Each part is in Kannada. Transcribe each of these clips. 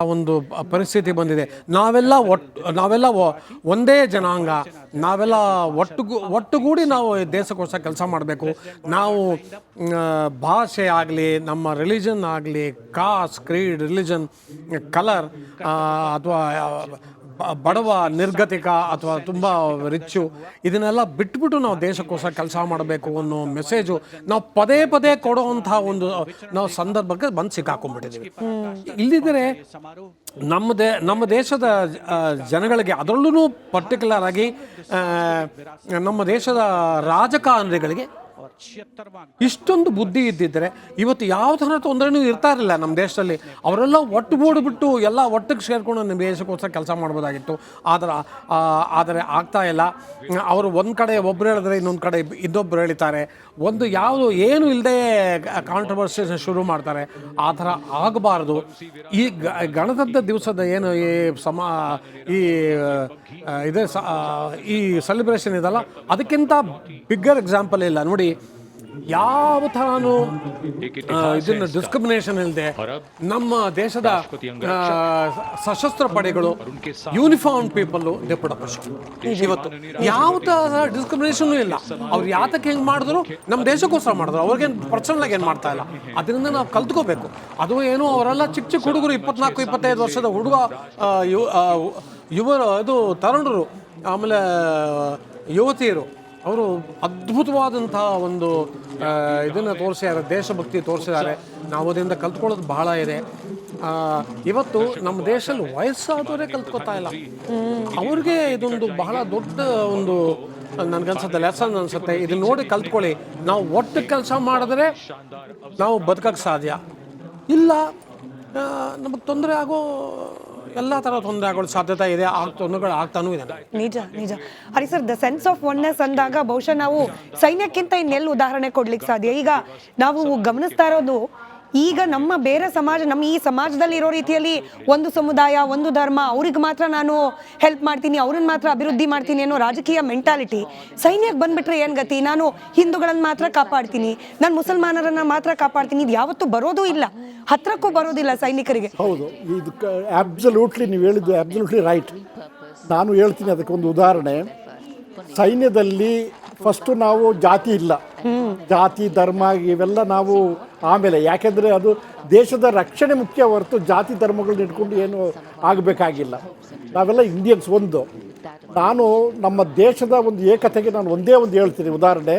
ಒಂದು ಪರಿಸ್ಥಿತಿ ಬಂದಿದೆ. ನಾವೆಲ್ಲ ಒಂದೇ ಜನಾಂಗ, ನಾವೆಲ್ಲ ಒಟ್ಟುಗೂಡಿ ನಾವು ದೇಶಕ್ಕೋಸ್ಕರ ಕೆಲಸ ಮಾಡಬೇಕು. ನಾವು ಭಾಷೆ ಆಗಲಿ, ನಮ್ಮ ರಿಲಿಜನ್ ಆಗಲಿ, ಕಾಸ್ಟ್, ಕ್ರೀಡ್, ರಿಲಿಜನ್, ಕಲರ್ ಅಥವಾ ಬಡವ, ನಿರ್ಗತಿಕ ಅಥವಾ ತುಂಬ ರಿಚ್ಚು, ಇದನ್ನೆಲ್ಲ ಬಿಟ್ಬಿಟ್ಟು ನಾವು ದೇಶಕ್ಕೋಸ್ಕರ ಕೆಲಸ ಮಾಡಬೇಕು ಅನ್ನೋ ಮೆಸೇಜು ನಾವು ಪದೇ ಪದೇ ಕೊಡುವಂತಹ ಒಂದು ನಾವು ಸಂದರ್ಭಕ್ಕೆ ಬಂದು ಸಿಕ್ಕಾಕೊಂಡ್ಬಿಟ್ಟಿದ್ದೀವಿ. ಇಲ್ಲಿದ್ದರೆ ನಮ್ಮ ದೇಶದ ಜನಗಳಿಗೆ, ಅದರಲ್ಲೂ ಪರ್ಟಿಕ್ಯುಲರ್ ಆಗಿ ನಮ್ಮ ದೇಶದ ರಾಜಕಾರಣಿಗಳಿಗೆ ಇಷ್ಟೊಂದು ಬುದ್ಧಿ ಇದ್ದಿದ್ದರೆ ಇವತ್ತು ಯಾವ ಥರ ತೊಂದರೆನೂ ಇರ್ತಾ ಇರಲಿಲ್ಲ ನಮ್ಮ ದೇಶದಲ್ಲಿ. ಅವರೆಲ್ಲ ಒಟ್ಟುಗೂಡಿಬಿಟ್ಟು ಎಲ್ಲ ಒಟ್ಟಿಗೆ ಸೇರಿಕೊಂಡು ನಮ್ಮ ದೇಶಕ್ಕೋಸ್ಕರ ಕೆಲಸ ಮಾಡ್ಬೋದಾಗಿತ್ತು. ಆದರೆ ಆಗ್ತಾ ಇಲ್ಲ. ಅವರು ಒಂದು ಕಡೆ ಒಬ್ಬರು ಹೇಳಿದ್ರೆ ಇನ್ನೊಂದು ಕಡೆ ಇನ್ನೊಬ್ಬರು ಹೇಳ್ತಾರೆ. ಏನು ಇಲ್ಲದೆ ಕಾಂಟ್ರವರ್ಸಿ ಶುರು ಮಾಡ್ತಾರೆ. ಆ ಥರ ಆಗಬಾರ್ದು. ಈ ಗಣತಂತ್ರ ದಿವಸದ ಏನು ಈ ಸೆಲೆಬ್ರೇಷನ್ ಇದಲ್ಲ, ಅದಕ್ಕಿಂತ ಬಿಗ್ಗರ್ ಎಕ್ಸಾಂಪಲ್ ಇಲ್ಲ ನೋಡಿ. ಯಾವ ಥರನೂ ಇದನ್ನು ಡಿಸ್ಕ್ರಿಮಿನೇಷನ್ ಇಲ್ಲದೆ ನಮ್ಮ ದೇಶದ ಸಶಸ್ತ್ರ ಪಡೆಗಳು, ಯೂನಿಫಾರ್ಮ್ ಪೀಪಲ್ಲು ಇವತ್ತು ಯಾವ ಥರ ಡಿಸ್ಕ್ರಿಮಿನೇಷನ್ ಇಲ್ಲ. ಅವ್ರು ಯಾತಕ್ಕೆ ಹೆಂಗೆ ಮಾಡಿದ್ರು, ನಮ್ಮ ದೇಶಕ್ಕೋಸ್ಕರ ಮಾಡಿದ್ರು, ಅವ್ರಿಗೇನು ಪರ್ಸನಲಾಗಿ ಏನು ಮಾಡ್ತಾ ಇಲ್ಲ. ಅದರಿಂದ ನಾವು ಕಲ್ತ್ಕೋಬೇಕು. ಅದು ಏನು ಅವರೆಲ್ಲ ಚಿಕ್ಕ ಹುಡುಗರು, 24-25 ವರ್ಷದ ತರುಣರು, ಆಮೇಲೆ ಯುವತಿಯರು, ಅವರು ಅದ್ಭುತವಾದಂಥ ಒಂದು ಇದನ್ನು ತೋರಿಸಿದ್ದಾರೆ, ದೇಶಭಕ್ತಿ ತೋರಿಸಿದ್ದಾರೆ. ನಾವು ಅದರಿಂದ ಕಲ್ತ್ಕೊಳ್ಳೋದು ಬಹಳ ಇದೆ. ಇವತ್ತು ನಮ್ಮ ದೇಶದಲ್ಲಿ ವಯಸ್ಸಾದವರೇ ಕಲ್ತ್ಕೊತಾ ಇಲ್ಲ. ಅವ್ರಿಗೆ ಇದೊಂದು ಬಹಳ ದೊಡ್ಡ ಒಂದು ನನಗನ್ಸುತ್ತೆ ಲೆಸನ್ ಅನಿಸುತ್ತೆ. ಇದನ್ನ ನೋಡಿ ಕಲ್ತ್ಕೊಳ್ಳಿ. ನಾವು ಒಟ್ಟು ಕೆಲಸ ಮಾಡಿದ್ರೆ ನಾವು ಬದುಕಕ್ಕೆ ಸಾಧ್ಯ. ಇಲ್ಲ, ನಮಗೆ ತೊಂದರೆ ಎಲ್ಲ ಥರ ತೊಂದರೆ ಆಗೋ ಸಾಧ್ಯತೆ ಇದೆ. ತೊಂದರೆಗಳು ಆಗ್ತಾನೂ ಇದೆ. ನಿಜ Hari sir, the sense of oneness ಅಂದಾಗ ಬಹುಶಃ ನಾವು ಸೈನ್ಯಕ್ಕಿಂತ ಇನ್ನೆಲ್ಲ ಉದಾಹರಣೆ ಕೊಡ್ಲಿಕ್ಕೆ ಸಾಧ್ಯ. ಈಗ ನಾವು ಗಮನಿಸ್ತಾ ಇರೋದು, ಈಗ ನಮ್ಮ ಬೇರೆ ಸಮಾಜ, ನಮ್ಮ ಈ ಸಮಾಜದಲ್ಲಿ ಇರೋ ರೀತಿಯಲ್ಲಿ ಒಂದು ಸಮುದಾಯ, ಒಂದು ಧರ್ಮ, ಅವ್ರಿಗೆ ಮಾತ್ರ ನಾನು ಹೆಲ್ಪ್ ಮಾಡ್ತೀನಿ, ಅವ್ರನ್ನ ಮಾತ್ರ ಅಭಿವೃದ್ಧಿ ಮಾಡ್ತೀನಿ ಅನ್ನೋ ರಾಜಕೀಯ ಮೆಂಟಾಲಿಟಿ ಸೈನ್ಯಕ್ಕೆ ಬಂದ್ಬಿಟ್ರೆ ಏನು ಗತಿ? ನಾನು ಹಿಂದೂಗಳನ್ನು ಮಾತ್ರ ಕಾಪಾಡ್ತೀನಿ, ನಾನು ಮುಸಲ್ಮಾನರನ್ನ ಮಾತ್ರ ಕಾಪಾಡ್ತೀನಿ, ಇದು ಯಾವತ್ತೂ ಬರೋದೂ ಇಲ್ಲ, ಹತ್ರಕ್ಕೂ ಬರೋದಿಲ್ಲ ಸೈನಿಕರಿಗೆ. ಹೌದು, ಇದು ಅಬ್ಸಲ್ಯೂಟ್ಲಿ ನೀವು ಹೇಳಿದ್ದು ಅಬ್ಸಲ್ಯೂಟ್ಲಿ ರೈಟ್. ನಾನು ಹೇಳ್ತೀನಿ ಅದಕ್ಕೊಂದು ಉದಾಹರಣೆ. ಸೈನ್ಯದಲ್ಲಿ ಫಸ್ಟು ನಾವು ಜಾತಿ ಇಲ್ಲ, ಜಾತಿ ಧರ್ಮ ಇವೆಲ್ಲ ನಾವು ಆಮೇಲೆ, ಯಾಕೆಂದರೆ ಅದು ದೇಶದ ರಕ್ಷಣೆ ಮುಖ್ಯ ಹೊರತು ಜಾತಿ ಧರ್ಮಗಳನ್ನ ಇಟ್ಕೊಂಡು ಏನು ಆಗಬೇಕಾಗಿಲ್ಲ. ನಾವೆಲ್ಲ ಇಂಡಿಯನ್ಸ್ ಒಂದು. ನಾನು ನಮ್ಮ ದೇಶದ ಒಂದು ಏಕತೆಗೆ ನಾನು ಒಂದೇ ಒಂದು ಹೇಳ್ತೀನಿ ಉದಾಹರಣೆ.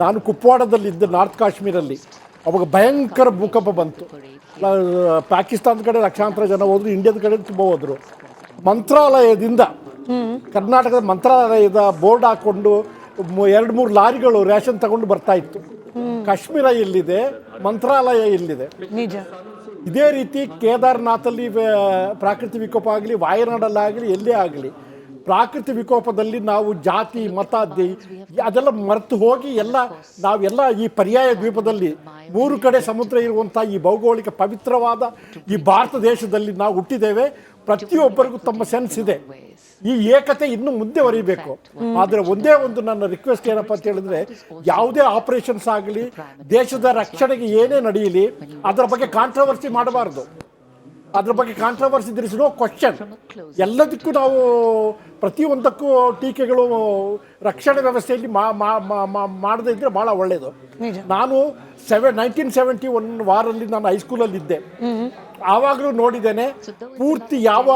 ನಾನು ಕುಪ್ವಾಡದಲ್ಲಿದ್ದೆ, ನಾರ್ತ್ ಕಾಶ್ಮೀರಲ್ಲಿ. ಅವಾಗ ಭಯಂಕರ ಭೂಕಂಪ ಬಂತು. ಪಾಕಿಸ್ತಾನದ ಕಡೆ ಲಕ್ಷಾಂತರ ಜನ ಹೋದ್ರು, ಇಂಡಿಯಾದ ಕಡೆ ತುಂಬ ಹೋದರು. ಮಂತ್ರಾಲಯದಿಂದ, ಕರ್ನಾಟಕದ ಮಂತ್ರಾಲಯದ ಬೋರ್ಡ್ ಹಾಕ್ಕೊಂಡು 2-3 ಲಾರಿಗಳು ರೇಷನ್ ತಗೊಂಡು ಬರ್ತಾ ಇತ್ತು. ಕಾಶ್ಮೀರ ಎಲ್ಲಿದೆ, ಮಂತ್ರಾಲಯ ಎಲ್ಲಿದೆ? ಇದೇ ರೀತಿ ಕೇದಾರ್ನಾಥಲ್ಲಿ ಪ್ರಾಕೃತಿಕ ವಿಕೋಪ ಆಗಲಿ, ವಾಯನಾಡಲ್ಲಾಗಲಿ, ಎಲ್ಲೇ ಆಗಲಿ, ಪ್ರಾಕೃತಿಕ ವಿಕೋಪದಲ್ಲಿ ನಾವು ಜಾತಿ ಮತ ಅದೆಲ್ಲ ಮರೆತು ಹೋಗಿ ನಾವೆಲ್ಲ ಈ ಪರ್ಯಾಯ ದ್ವೀಪದಲ್ಲಿ 3 ಕಡೆ ಸಮುದ್ರ ಇರುವಂಥ ಈ ಭೌಗೋಳಿಕ ಪವಿತ್ರವಾದ ಈ ಭಾರತ ದೇಶದಲ್ಲಿ ನಾವು ಹುಟ್ಟಿದ್ದೇವೆ. ಪ್ರತಿಯೊಬ್ಬರಿಗೂ ತಮ್ಮ ಸೆನ್ಸ್ ಇದೆ. ಈ ಏಕತೆ ಇನ್ನೂ ಮುಂದೆ ಬರೀಬೇಕು. ಆದರೆ ಒಂದೇ ಒಂದು ನನ್ನ ರಿಕ್ವೆಸ್ಟ್ ಏನಪ್ಪ ಅಂತ ಹೇಳಿದ್ರೆ, ಯಾವುದೇ ಆಪರೇಷನ್ಸ್ ಆಗಲಿ, ದೇಶದ ರಕ್ಷಣೆಗೆ ಏನೇ ನಡೆಯಲಿ, ಅದರ ಬಗ್ಗೆ ಕಾಂಟ್ರವರ್ಸಿ ಮಾಡಬಾರ್ದು. ಅದ್ರ ಬಗ್ಗೆ ಕಾಂಟ್ರವರ್ಸಿ ದಿಸ್ ನೋ ಕ್ವಶನ್. ಎಲ್ಲದಕ್ಕೂ ನಾವು ಪ್ರತಿಯೊಂದಕ್ಕೂ ಟೀಕೆಗಳು ರಕ್ಷಣೆ ವ್ಯವಸ್ಥೆಯಲ್ಲಿ ಮಾಡದೇ ಇದ್ದರೆ ಭಾಳ ಒಳ್ಳೆಯದು. ನಾನು 1971 ವಾರಲ್ಲಿ ನಾನು ಹೈಸ್ಕೂಲಲ್ಲಿದ್ದೆ. ಆವಾಗಲೂ ನೋಡಿದ್ದೇನೆ, ಪೂರ್ತಿ ಯಾವ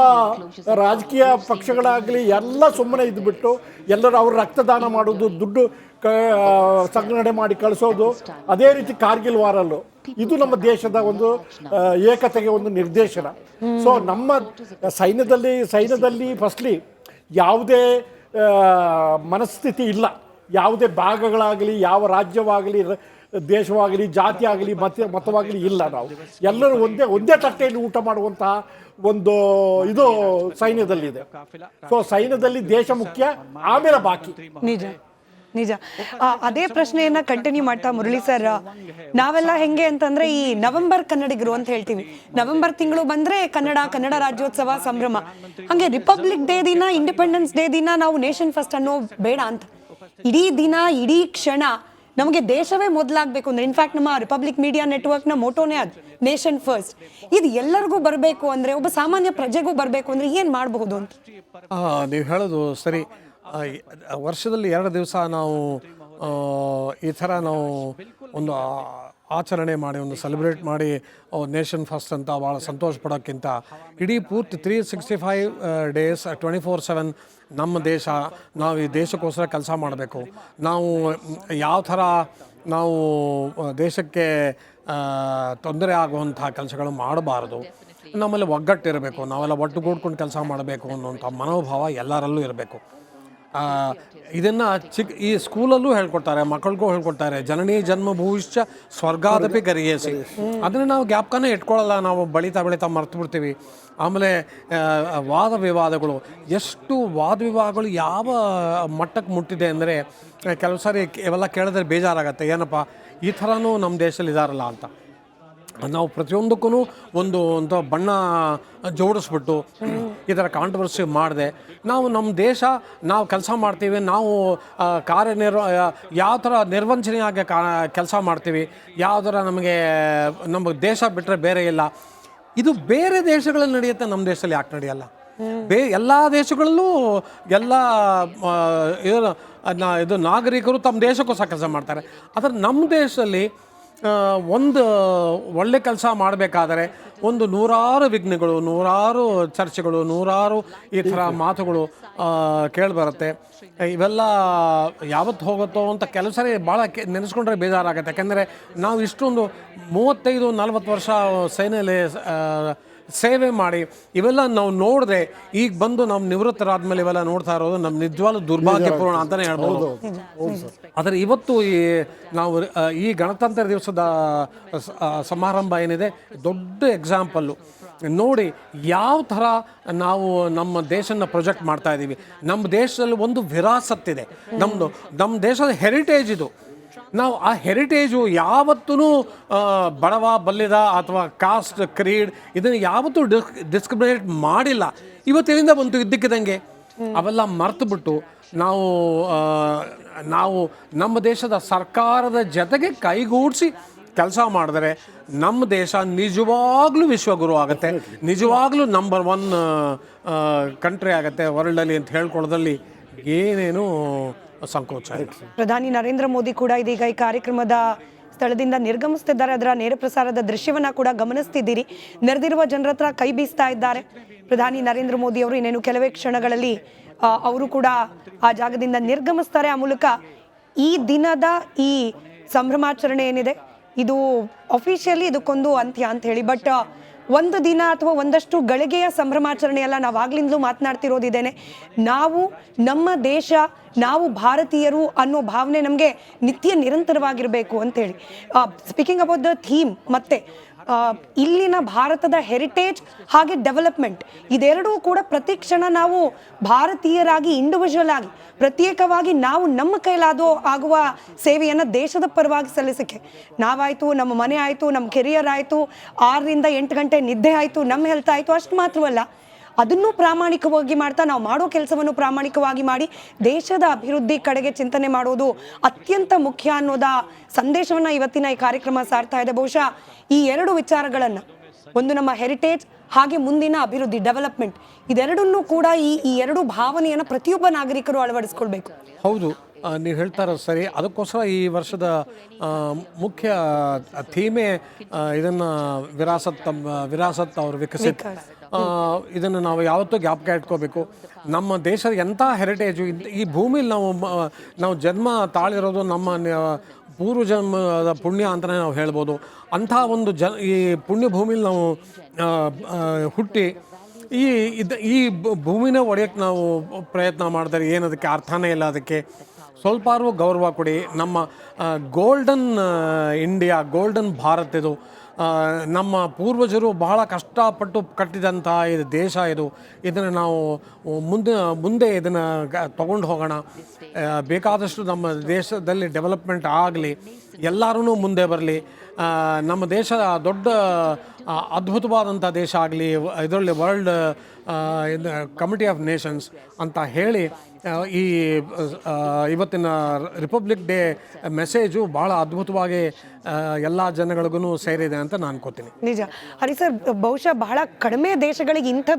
ರಾಜಕೀಯ ಪಕ್ಷಗಳಾಗಲಿ ಎಲ್ಲ ಸುಮ್ಮನೆ ಇದ್ದುಬಿಟ್ಟು ಎಲ್ಲರೂ ಅವ್ರ ರಕ್ತದಾನ ಮಾಡೋದು, ದುಡ್ಡು ಸಂಗ್ರಹಣೆ ಮಾಡಿ ಕಳಿಸೋದು. ಅದೇ ರೀತಿ ಕಾರ್ಗಿಲ್ ವಾರಲ್ಲೂ ಇದು ನಮ್ಮ ಒಂದು ಏಕತೆಗೆ ಒಂದು ನಿರ್ದೇಶನ. ಸೊ ನಮ್ಮ ಸೈನ್ಯದಲ್ಲಿ ಫಸ್ಟ್ಲಿ ಯಾವುದೇ ಮನಸ್ಥಿತಿ ಇಲ್ಲ. ಯಾವುದೇ ಭಾಗಗಳಾಗಲಿ, ಯಾವ ರಾಜ್ಯವಾಗಲಿ, ದೇಶವಾಗಲಿ, ಜಾತಿ ಆಗಲಿ, ಮತವಾಗಲಿ ಇಲ್ಲ. ನಾವು ಎಲ್ಲರೂ ಒಂದೇ ತಟ್ಟೆಯಲ್ಲಿ ಊಟ ಮಾಡುವಂತಹ ಒಂದು ಇದು ಸೈನ್ಯದಲ್ಲಿದೆ. ಸೊ ಸೈನ್ಯದಲ್ಲಿ ದೇಶ ಮುಖ್ಯ, ಆಮೇಲೆ ಬಾಕಿ. ನಿಜ. ಅದೇ ಪ್ರಶ್ನೆಯನ್ನ ಕಂಟಿನ್ಯೂ ಮಾಡ್ತಾ ಮುರಳಿ ಸರ್, ನಾವೆಲ್ಲ ಹೆಂಗೆ ಅಂತಂದ್ರೆ ಈ ನವೆಂಬರ್ ಕನ್ನಡಿಗರು ಅಂತ ಹೇಳ್ತೀವಿ. ನವೆಂಬರ್ ತಿಂಗಳು ಬಂದ್ರೆ ಕನ್ನಡ ರಾಜ್ಯೋತ್ಸವ ಸಂಭ್ರಮ. ಹಂಗೆ ರಿಪಬ್ಲಿಕ್ ಡೇ ದಿನ, ಇಂಡಿಪೆಂಡೆನ್ಸ್ ಡೇ ದಿನ ನಾವು ನೇಷನ್ ಫಸ್ಟ್ ಅನ್ನೋ ಬೇಡ ಅಂತ. ಇಡೀ ದಿನ, ಇಡೀ ಕ್ಷಣ ನಮಗೆ ದೇಶವೇ ಮೊದಲಾಗಬೇಕು ಅಂದ್ರೆ, ಇನ್ಫ್ಯಾಕ್ಟ್ ನಮ್ಮ ರಿಪಬ್ಲಿಕ್ ಮೀಡಿಯಾ ನೆಟ್ವರ್ಕ್ನ ಮೋಟೋನೇ ಅದು, ನೇಷನ್ ಫಸ್ಟ್, ಇದು ಎಲ್ಲರಿಗೂ ಬರಬೇಕು ಅಂದರೆ, ಒಬ್ಬ ಸಾಮಾನ್ಯ ಪ್ರಜೆಗೂ ಬರಬೇಕು ಅಂದರೆ ಏನು ಮಾಡಬಹುದು ಅಂತ? ನೀವು ಹೇಳೋದು ಸರಿ. ವರ್ಷದಲ್ಲಿ 2 ದಿವಸ ನಾವು ಈ ಥರ ನಾವು ಒಂದು ಆಚರಣೆ ಮಾಡಿ, ಒಂದು ಸೆಲೆಬ್ರೇಟ್ ಮಾಡಿ ನೇಷನ್ ಫಸ್ಟ್ ಅಂತ ಭಾಳ ಸಂತೋಷ ಪಡೋಕ್ಕಿಂತ ಇಡೀ ಪೂರ್ತಿ 365 ಡೇಸ್ 24/7 ನಮ್ಮ ದೇಶ, ನಾವು ಈ ದೇಶಕ್ಕೋಸ್ಕರ ಕೆಲಸ ಮಾಡಬೇಕು. ನಾವು ಯಾವ ಥರ ನಾವು ದೇಶಕ್ಕೆ ತೊಂದರೆ ಆಗುವಂಥ ಕೆಲಸಗಳು ಮಾಡಬಾರ್ದು, ನಮ್ಮಲ್ಲಿ ಒಗ್ಗಟ್ಟಿರಬೇಕು, ನಾವೆಲ್ಲ ಒಟ್ಟುಗೂಡ್ಕೊಂಡು ಕೆಲಸ ಮಾಡಬೇಕು ಅನ್ನುವಂಥ ಮನೋಭಾವ ಎಲ್ಲರಲ್ಲೂ ಇರಬೇಕು. ಇದನ್ನು ಈ ಸ್ಕೂಲಲ್ಲೂ ಹೇಳ್ಕೊಡ್ತಾರೆ, ಮಕ್ಕಳಿಗೂ ಹೇಳ್ಕೊಡ್ತಾರೆ. ಜನನಿ ಜನ್ಮ ಭೂಶ್ಚ ಸ್ವರ್ಗಾದಪಿ ಗರಿಯೇಸಿ. ಅದನ್ನು ನಾವು ಜ್ಞಾಪಕನೇ ಇಟ್ಕೊಳ್ಳಲ್ಲ, ನಾವು ಬೆಳೀತಾ ಮರ್ತು ಬಿಡ್ತೀವಿ. ಆಮೇಲೆ ವಾದ ವಿವಾದಗಳು, ಎಷ್ಟು ವಾದ ವಿವಾದಗಳು ಯಾವ ಮಟ್ಟಕ್ಕೆ ಮುಟ್ಟಿದೆ ಅಂದರೆ ಕೆಲವು ಸಾರಿ ಇವೆಲ್ಲ ಕೇಳಿದ್ರೆ ಬೇಜಾರಾಗತ್ತೆ, ಏನಪ್ಪ ಈ ಥರನೂ ನಮ್ಮ ದೇಶದಲ್ಲಿ ಇದಾರಲ್ಲ ಅಂತ. ನಾವು ಪ್ರತಿಯೊಂದಕ್ಕೂ ಒಂದು ಬಣ್ಣ ಜೋಡಿಸ್ಬಿಟ್ಟು ಈ ಥರ ಕಾಂಟ್ರವರ್ಸಿ ಮಾಡಿದೆ ನಾವು ನಮ್ಮ ದೇಶ ನಾವು ಕೆಲಸ ಮಾಡ್ತೀವಿ, ನಾವು ಯಾವ ಥರ ನಿರ್ವಂಚನೆಯಾಗಿ ಕೆಲಸ ಮಾಡ್ತೀವಿ, ಯಾವ ಥರ ನಮ್ಮ ದೇಶ ಬಿಟ್ಟರೆ ಬೇರೆ ಇಲ್ಲ. ಇದು ಬೇರೆ ದೇಶಗಳಲ್ಲಿ ನಡೆಯುತ್ತೆ, ನಮ್ಮ ದೇಶದಲ್ಲಿ ಯಾಕೆ ನಡೆಯಲ್ಲ? ಎಲ್ಲ ದೇಶಗಳಲ್ಲೂ ಎಲ್ಲ ಇದು ನಾಗರಿಕರು ತಮ್ಮ ದೇಶಕ್ಕೋಸ್ಕರ ಕೆಲಸ ಮಾಡ್ತಾರೆ. ಆದರೆ ನಮ್ಮ ದೇಶದಲ್ಲಿ ಒಂದು ಒಳ್ಳೆ ಕೆಲಸ ಮಾಡಬೇಕಾದರೆ ಒಂದು ನೂರಾರು ವಿಘ್ನಗಳು, ನೂರಾರು ಚರ್ಚೆಗಳು, ನೂರಾರು ಈ ಥರ ಮಾತುಗಳು ಕೇಳಿಬರುತ್ತೆ. ಇವೆಲ್ಲ ಯಾವತ್ತು ಹೋಗುತ್ತೋ ಅಂತ ಕೆಲವು ಸರಿ ಭಾಳ ನೆನೆಸ್ಕೊಂಡ್ರೆ ಬೇಜಾರಾಗುತ್ತೆ. ಯಾಕೆಂದರೆ ನಾವು ಇಷ್ಟೊಂದು 35-40 ವರ್ಷ ಸೇನೆಯಲ್ಲಿ ಸೇವೆ ಮಾಡಿ ಇವೆಲ್ಲ ನಾವು ನೋಡಿದೆ, ಈಗ ಬಂದು ನಾವು ನಿವೃತ್ತರಾದ್ಮೇಲೆ ಇವೆಲ್ಲ ನೋಡ್ತಾ ಇರೋದು ನಮ್ಮ ನಿಜವಾಗ್ಲೂ ದುರ್ಭಾಗ್ಯಪೂರ್ಣ ಅಂತಲೇ ಹೇಳ್ಬೋದು. ಆದರೆ ಇವತ್ತು ನಾವು ಈ ಗಣತಂತ್ರ ದಿವಸದ ಸಮಾರಂಭ ಏನಿದೆ ದೊಡ್ಡ ಎಕ್ಸಾಂಪಲ್ಲು. ನೋಡಿ ಯಾವ ಥರ ನಾವು ನಮ್ಮ ದೇಶನ ಪ್ರೊಜೆಕ್ಟ್ ಮಾಡ್ತಾ ಇದ್ದೀವಿ. ನಮ್ಮ ದೇಶದಲ್ಲಿ ಒಂದು ವಿರಾಸತ್ತಿದೆ, ನಮ್ಮ ದೇಶದ ಹೆರಿಟೇಜ್ ಇದು. ನಾವು ಆ ಹೆರಿಟೇಜು ಯಾವತ್ತೂ ಬಡವ ಬಲ್ಲಿದ ಅಥವಾ ಕಾಸ್ಟ್ ಕ್ರೀಡ್ ಇದನ್ನು ಯಾವತ್ತೂ ಡಿಸ್ಕ್ರಿಮಿನೇಟ್ ಮಾಡಿಲ್ಲ. ಇವತ್ತಿನಿಂದ ಬಂತು ಇದ್ದಕ್ಕಿದ್ದಂಗೆ ಅವೆಲ್ಲ ಮರೆತುಬಿಟ್ಟು ನಾವು ನಮ್ಮ ದೇಶದ ಸರ್ಕಾರದ ಜೊತೆಗೆ ಕೈಗೂಡಿಸಿ ಕೆಲಸ ಮಾಡಿದ್ರೆ ನಮ್ಮ ದೇಶ ನಿಜವಾಗ್ಲೂ ವಿಶ್ವಗುರು ಆಗುತ್ತೆ, ನಿಜವಾಗ್ಲೂ ನಂಬರ್ 1 ಕಂಟ್ರಿ ಆಗುತ್ತೆ ವರ್ಲ್ಡಲ್ಲಿ ಅಂತ ಹೇಳ್ಕೊಳ್ಳೋದ್ರಲ್ಲಿ ಏನೇನು ಸಂಕೋಚ ಇಲ್ಲ. ಪ್ರಧಾನಿ ನರೇಂದ್ರ ಮೋದಿ ಕೂಡ ಇದೀಗ ಈ ಕಾರ್ಯಕ್ರಮದ ಸ್ಥಳದಿಂದ ನಿರ್ಗಮಿಸ್ತಿದ್ದಾರೆ. ಅದರ ನೇರ ಪ್ರಸಾರದ ದೃಶ್ಯವನ್ನ ಕೂಡ ಗಮನಿಸ್ತಿದ್ದೀರಿ. ನೆರೆದಿರುವ ಜನರ ಹತ್ರ ಕೈ ಬೀಸ್ತಾ ಇದ್ದಾರೆ ಪ್ರಧಾನಿ ನರೇಂದ್ರ ಮೋದಿ ಅವರು. ಇನ್ನೇನು ಕೆಲವೇ ಕ್ಷಣಗಳಲ್ಲಿ ಅವರು ಕೂಡ ಆ ಜಾಗದಿಂದ ನಿರ್ಗಮಿಸ್ತಾರೆ. ಆ ಮೂಲಕ ಈ ದಿನದ ಈ ಸಂಭ್ರಮಾಚರಣೆ ಏನಿದೆ ಇದು ಅಫಿಷಿಯಲಿ ಇದಕ್ಕೊಂದು ಅಂತ್ಯ ಅಂತ ಹೇಳಿ, ಬಟ್ ಒಂದು ದಿನ ಅಥವಾ ಒಂದಷ್ಟು ಗಳಿಗೆಯ ಸಂಭ್ರಮಾಚರಣೆ ಎಲ್ಲ ನಾವು ಆಗ್ಲಿಂದಲೂ ಮಾತನಾಡ್ತಿರೋದಿದ್ದೇನೆ. ನಾವು ನಮ್ಮ ದೇಶ, ನಾವು ಭಾರತೀಯರು ಅನ್ನೋ ಭಾವನೆ ನಮಗೆ ನಿತ್ಯ ನಿರಂತರವಾಗಿರಬೇಕು ಅಂತೇಳಿ. ಸ್ಪೀಕಿಂಗ್ ಅಬೌಟ್ ದ ಥೀಮ್, ಮತ್ತೆ ಇಲ್ಲಿನ ಭಾರತದ ಹೆರಿಟೇಜ್ ಹಾಗೆ ಡೆವಲಪ್ಮೆಂಟ್ ಇದೆರಡೂ ಕೂಡ ಪ್ರತಿ ಕ್ಷಣ ನಾವು ಭಾರತೀಯರಾಗಿ ಇಂಡಿವಿಜುವಲ್ ಆಗಿ ಪ್ರತ್ಯೇಕವಾಗಿ ನಾವು ನಮ್ಮ ಕೈಲಾದೋ ಆಗುವ ಸೇವೆಯನ್ನು ದೇಶದ ಪರವಾಗಿ ಸಲ್ಲಿಸಕ್ಕೆ ನಾವಾಯಿತು, ನಮ್ಮ ಮನೆ ಆಯಿತು, ನಮ್ಮ ಕೆರಿಯರ್ ಆಯಿತು, 6ರಿಂದ 8 ಗಂಟೆ ನಿದ್ದೆ ಆಯಿತು, ನಮ್ಮ ಹೆಲ್ತ್ ಆಯಿತು, ಅಷ್ಟು ಮಾತ್ರವಲ್ಲ ಅದನ್ನು ಪ್ರಾಮಾಣಿಕವಾಗಿ ಮಾಡ್ತಾ ನಾವು ಮಾಡೋ ಕೆಲಸವನ್ನು ಪ್ರಾಮಾಣಿಕವಾಗಿ ಮಾಡಿ ದೇಶದ ಅಭಿವೃದ್ಧಿ ಕಡೆಗೆ ಚಿಂತನೆ ಮಾಡೋದು ಅತ್ಯಂತ ಮುಖ್ಯ ಅನ್ನೋದ ಸಂದೇಶವನ್ನು ಇವತ್ತಿನ ಈ ಕಾರ್ಯಕ್ರಮ ಸಾರ್ತಾ ಇದೆ. ಬಹುಶಃ ಈ 2 ವಿಚಾರಗಳನ್ನು, ಒಂದು ನಮ್ಮ ಹೆರಿಟೇಜ್ ಹಾಗೆ ಮುಂದಿನ ಅಭಿವೃದ್ಧಿ ಡೆವಲಪ್ಮೆಂಟ್, ಇದೆರಡನ್ನೂ ಕೂಡ ಈ 2 ಭಾವನೆಯನ್ನು ಪ್ರತಿಯೊಬ್ಬ ನಾಗರಿಕರು ಅಳವಡಿಸ್ಕೊಳ್ಬೇಕು. ಹೌದು, ನೀವು ಹೇಳ್ತಾ ಇರೋದು ಸರಿ. ಅದಕ್ಕೋಸ್ಕರ ಈ ವರ್ಷದ ಮುಖ್ಯ ಥೀಮೇ ಇದನ್ನು ವಿರಾಸತ್ ಅವರು ವಿಕಸಿತ್. ಇದನ್ನು ನಾವು ಯಾವತ್ತೂ ಜ್ಞಾಪಕ ಇಟ್ಕೋಬೇಕು. ನಮ್ಮ ದೇಶದ ಎಂಥ ಹೆರಿಟೇಜು, ಈ ಭೂಮಿಲಿ ನಾವು ಜನ್ಮ ತಾಳಿರೋದು ನಮ್ಮ ಪೂರ್ವಜನ್ಮದ ಪುಣ್ಯ ಅಂತಲೇ ನಾವು ಹೇಳ್ಬೋದು. ಅಂಥ ಒಂದು ಈ ಪುಣ್ಯ ಭೂಮಿಲಿ ನಾವು ಹುಟ್ಟಿ ಈ ಭೂಮಿನೇ ಒಡೆಯೋಕ್ಕೆ ನಾವು ಪ್ರಯತ್ನ ಮಾಡಿದರೆ ಏನದಕ್ಕೆ ಅರ್ಥನೇ ಇಲ್ಲ. ಅದಕ್ಕೆ ಸ್ವಲ್ಪಾರು ಗೌರವ ಕೊಡಿ. ನಮ್ಮ ಗೋಲ್ಡನ್ ಇಂಡಿಯಾ, ಗೋಲ್ಡನ್ ಭಾರತ್ ಇದು. ನಮ್ಮ ಪೂರ್ವಜರು ಬಹಳ ಕಷ್ಟಪಟ್ಟು ಕಟ್ಟಿದಂಥ ಇದು ದೇಶ ಇದು. ಇದನ್ನು ನಾವು ಮುಂದೆ ಇದನ್ನು ತಗೊಂಡು ಹೋಗೋಣ. ಬೇಕಾದಷ್ಟು ನಮ್ಮ ದೇಶದಲ್ಲಿ ಡೆವಲಪ್ಮೆಂಟ್ ಆಗಲಿ. ಎಲ್ಲರೂ ಮುಂದೆ ಬರಲಿ. ನಮ್ಮ ದೇಶ ದೊಡ್ಡ ಅದ್ಭುತವಾದಂಥ ದೇಶ ಆಗಲಿ, ಇದರಲ್ಲಿ ವರ್ಲ್ಡ್ ಕಮಿಟಿ ಆಫ್ ನೇಷನ್ಸ್ ಅಂತ ಹೇಳಿ ಈ ಇವತ್ತಿನ ರಿಪಬ್ಲಿಕ್ ಡೇ ಮೆಸೇಜು ಭಾಳ ಅದ್ಭುತವಾಗಿ ಎಲ್ಲ ಜನಗಳಿಗೂ ಸೇರಿದೆ ಅಂತ ನಾನು ಅನ್ಕೋತೀನಿ. ನಿಜ. ಹರಿ ಸರ್, ಬಹುಶಃ ಬಹಳ ಕಡಿಮೆ ದೇಶಗಳಿಗೆ ಇಂಥ